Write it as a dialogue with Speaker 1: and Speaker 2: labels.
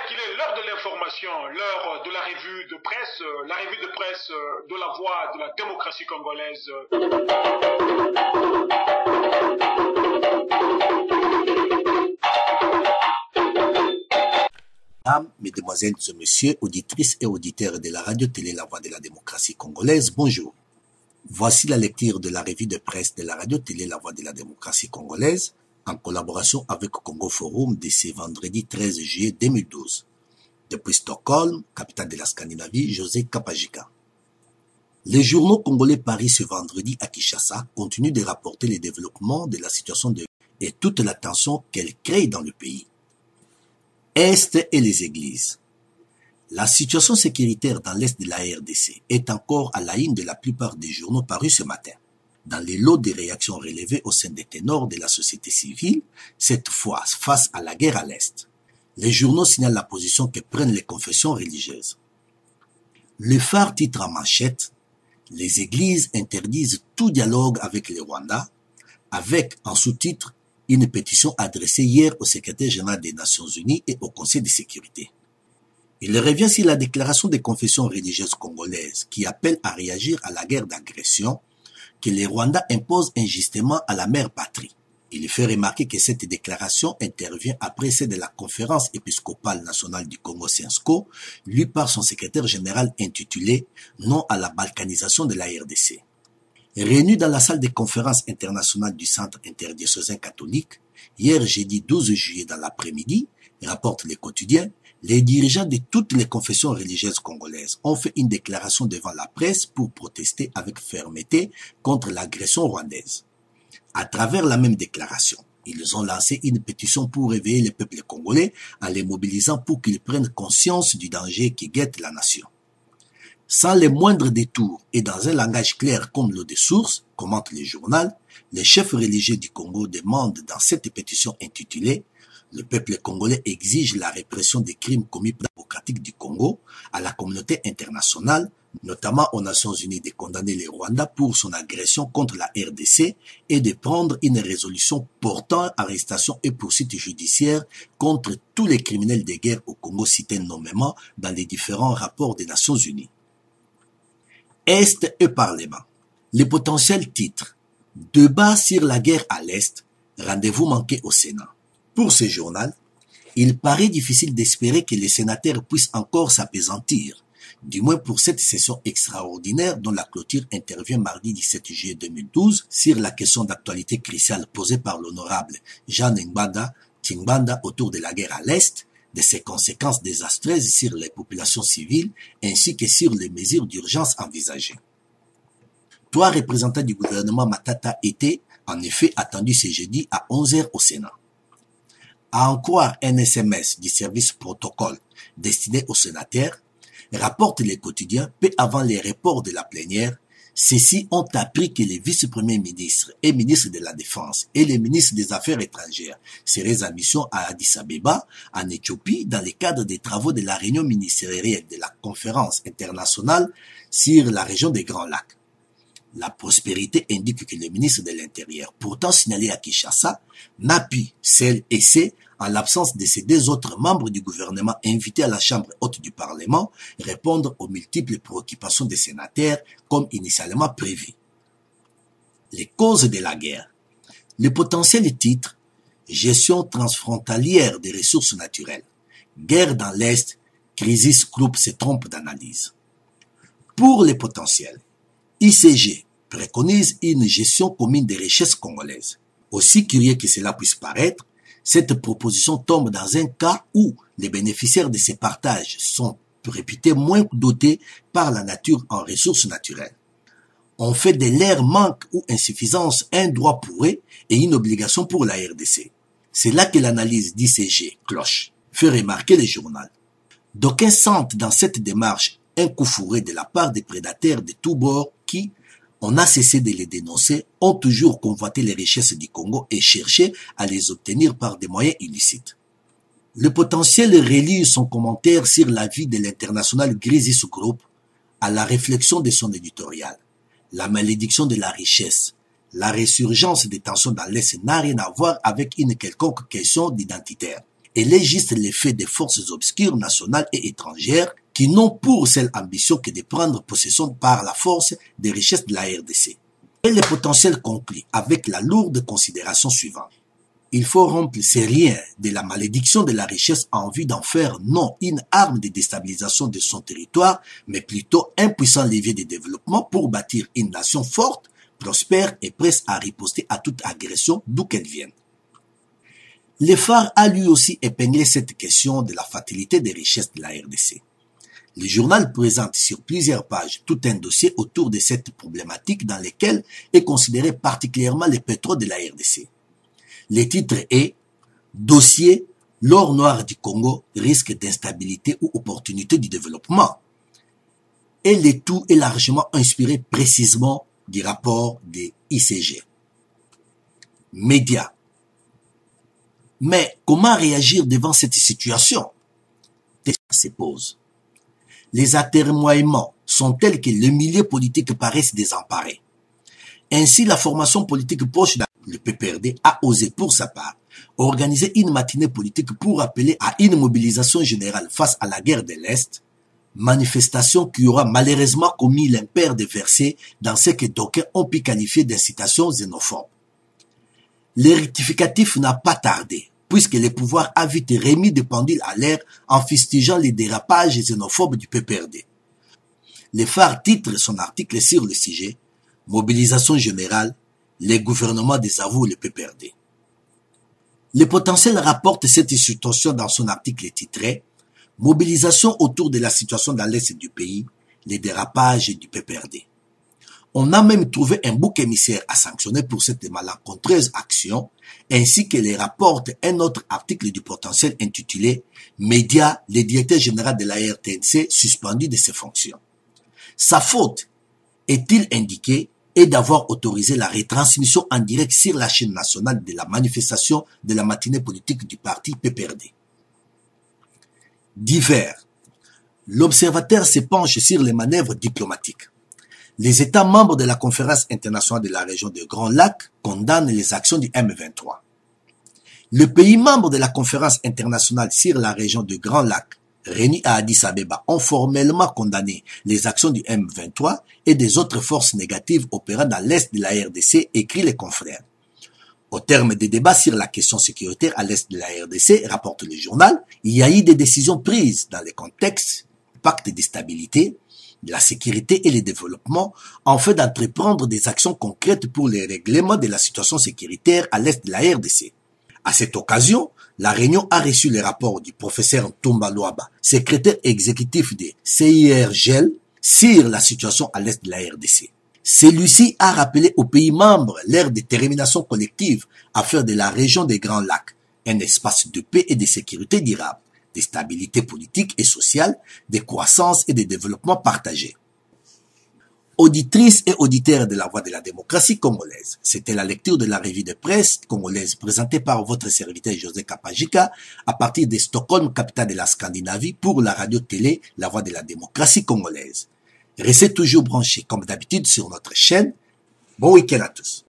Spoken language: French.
Speaker 1: qu'il est l'heure de l'information, l'heure de la revue de presse, de la voix de la démocratie congolaise.
Speaker 2: Mesdames, Mesdemoiselles et Messieurs, auditrices et auditeurs de la radio-télé La Voix de la démocratie congolaise, bonjour. Voici la lecture de la revue de presse de la radio-télé La Voix de la démocratie congolaise, en collaboration avec Congo Forum de ce vendredi 13 juillet 2012. Depuis Stockholm, capitale de la Scandinavie, José Kapajika. Les journaux congolais paris ce vendredi à Kinshasa continuent de rapporter les développements de la situation et toute la tension qu'elle crée dans le pays. Est et les églises. La situation sécuritaire dans l'Est de la RDC est encore à la une de la plupart des journaux parus ce matin. Dans les lots de réactions relevés au sein des ténors de la société civile, cette fois face à la guerre à l'Est, les journaux signalent la position que prennent les confessions religieuses. Le phare titre en manchette « Les églises interdisent tout dialogue avec les Rwandais » avec en sous-titre une pétition adressée hier au secrétaire général des Nations Unies et au Conseil de sécurité. Il revient sur la déclaration des confessions religieuses congolaises qui appelle à réagir à la guerre d'agression que les Rwandais imposent injustement à la mère patrie. Il fait remarquer que cette déclaration intervient après celle de la conférence épiscopale nationale du Congo CENSCO, lue par son secrétaire général intitulée « Non à la balkanisation de la RDC ». Réunis dans la salle des conférences internationales du Centre interdiocésain catholique, hier jeudi 12 juillet dans l'après-midi, rapporte le quotidien, les dirigeants de toutes les confessions religieuses congolaises ont fait une déclaration devant la presse pour protester avec fermeté contre l'agression rwandaise. À travers la même déclaration, ils ont lancé une pétition pour réveiller le peuple congolais en les mobilisant pour qu'ils prennent conscience du danger qui guette la nation. Sans les moindres détours et dans un langage clair comme l'eau de source, commente le journal, les chefs religieux du Congo demandent dans cette pétition intitulée « Le peuple congolais exige la répression des crimes commis par la démocratique du Congo à la communauté internationale, notamment aux Nations Unies, de condamner le Rwanda pour son agression contre la RDC et de prendre une résolution portant arrestation et poursuite judiciaire contre tous les criminels de guerre au Congo cités nommément dans les différents rapports des Nations Unies. » Est et Parlement. Le potentiel titre « Débat sur la guerre à l'Est, rendez-vous manqué au Sénat ». Pour ce journal, il paraît difficile d'espérer que les sénateurs puissent encore s'apaisantir, du moins pour cette session extraordinaire dont la clôture intervient mardi 17 juillet 2012 sur la question d'actualité cruciale posée par l'honorable Jean Tingbanda autour de la guerre à l'Est, de ses conséquences désastreuses sur les populations civiles ainsi que sur les mesures d'urgence envisagées. Trois représentants du gouvernement Matata étaient en effet attendus ce jeudi à 11h au Sénat. À en croire un SMS du service protocole destiné aux sénateurs, rapporte les quotidiens peu avant les reports de la plénière, ceux-ci ont appris que les vice-premiers ministres et ministres de la Défense et les ministres des Affaires étrangères seraient en mission à Addis Abeba, en Éthiopie, dans le cadre des travaux de la réunion ministérielle de la conférence internationale sur la région des Grands Lacs. La prospérité indique que le ministre de l'Intérieur, pourtant signalé à Kinshasa, n'appuie celles et ceux, en l'absence de ces deux autres membres du gouvernement invités à la Chambre haute du Parlement, répondre aux multiples préoccupations des sénateurs comme initialement prévu. Les causes de la guerre. Le potentiel titre « Gestion transfrontalière des ressources naturelles. Guerre dans l'Est, Crisis Group se trompe d'analyse. » Pour les potentiels, ICG préconise une gestion commune des richesses congolaises. Aussi curieux que cela puisse paraître, cette proposition tombe dans un cas où les bénéficiaires de ces partages sont réputés moins dotés par la nature en ressources naturelles. On fait de leur manque ou insuffisance un droit pour eux et une obligation pour la RDC. C'est là que l'analyse d'ICG cloche, fait remarquer le journal. D'aucuns sentent dans cette démarche un coup fourré de la part des prédateurs de tous bords qui, on a cessé de les dénoncer, ont toujours convoité les richesses du Congo et cherché à les obtenir par des moyens illicites. Le potentiel relie son commentaire sur l'avis de l'international Crisis Group à la réflexion de son éditorial. La malédiction de la richesse, la résurgence des tensions dans l'Est n'a rien à voir avec une quelconque question d'identitaire. Elle est juste l'effet des forces obscures nationales et étrangères qui n'ont pour seule ambition que de prendre possession par la force des richesses de la RDC. Et le potentiel conclut avec la lourde considération suivante. Il faut rompre ces liens de la malédiction de la richesse en vue d'en faire non une arme de déstabilisation de son territoire, mais plutôt un puissant levier de développement pour bâtir une nation forte, prospère et prête à riposter à toute agression d'où qu'elle vienne. Le Phare a lui aussi épinglé cette question de la fatalité des richesses de la RDC. Le journal présente sur plusieurs pages tout un dossier autour de cette problématique dans lequel est considéré particulièrement le pétrole de la RDC. Le titre est « Dossier, l'or noir du Congo, risque d'instabilité ou opportunité du développement ». Et le tout est largement inspiré précisément du rapport des ICG. Médias. Mais comment réagir devant cette situation? Se pose. Les atermoiements sont tels que le milieu politique paraisse désemparé. Ainsi, la formation politique proche le PPRD a osé pour sa part organiser une matinée politique pour appeler à une mobilisation générale face à la guerre de l'Est, manifestation qui aura malheureusement commis l'impair de verser dans ce que d'aucuns ont pu qualifier d'incitation xénophobe. Le rectificatif n'a pas tardé, puisque le pouvoir a vite remis des pendules à l'air en fustigeant les dérapages xénophobes du PPRD. Le Phare titre son article sur le sujet « Mobilisation générale, les gouvernements désavouent le PPRD ». Le Potentiel rapporte cette situation dans son article titré « Mobilisation autour de la situation dans l'Est du pays, les dérapages du PPRD ». On a même trouvé un bouc émissaire à sanctionner pour cette malencontreuse action, ainsi que les rapporte un autre article du Potentiel intitulé « Médias, le directeur général de la RTNC suspendu de ses fonctions ». Sa faute, est-il indiqué, est d'avoir autorisé la retransmission en direct sur la chaîne nationale de la manifestation de la matinée politique du parti PPRD. Divers. L'observateur se penche sur les manœuvres diplomatiques. Les États membres de la conférence internationale de la région de Grand Lac condamnent les actions du M23. Les pays membres de la conférence internationale sur la région de Grand Lac, réunis à Addis Abeba, ont formellement condamné les actions du M23 et des autres forces négatives opérant dans l'Est de la RDC, écrit les confrères. Au terme des débats sur la question sécuritaire à l'Est de la RDC, rapporte le journal, il y a eu des décisions prises dans le contexte du pacte de stabilité, de la sécurité et le développement, en fait d'entreprendre des actions concrètes pour le règlement de la situation sécuritaire à l'Est de la RDC. À cette occasion, la réunion a reçu le rapport du professeur Ntumba Luaba, secrétaire exécutif de CIRGL, sur la situation à l'Est de la RDC. Celui-ci a rappelé aux pays membres leur détermination collective à faire de la région des Grands Lacs un espace de paix et de sécurité durable, de stabilité politique et sociale, de croissance et de développement partagé. Auditrices et auditeurs de la Voix de la démocratie congolaise, c'était la lecture de la revue de presse congolaise présentée par votre serviteur José Kapajika à partir de Stockholm, capitale de la Scandinavie, pour la radio-télé La Voix de la démocratie congolaise. Restez toujours branchés comme d'habitude sur notre chaîne. Bon week-end à tous.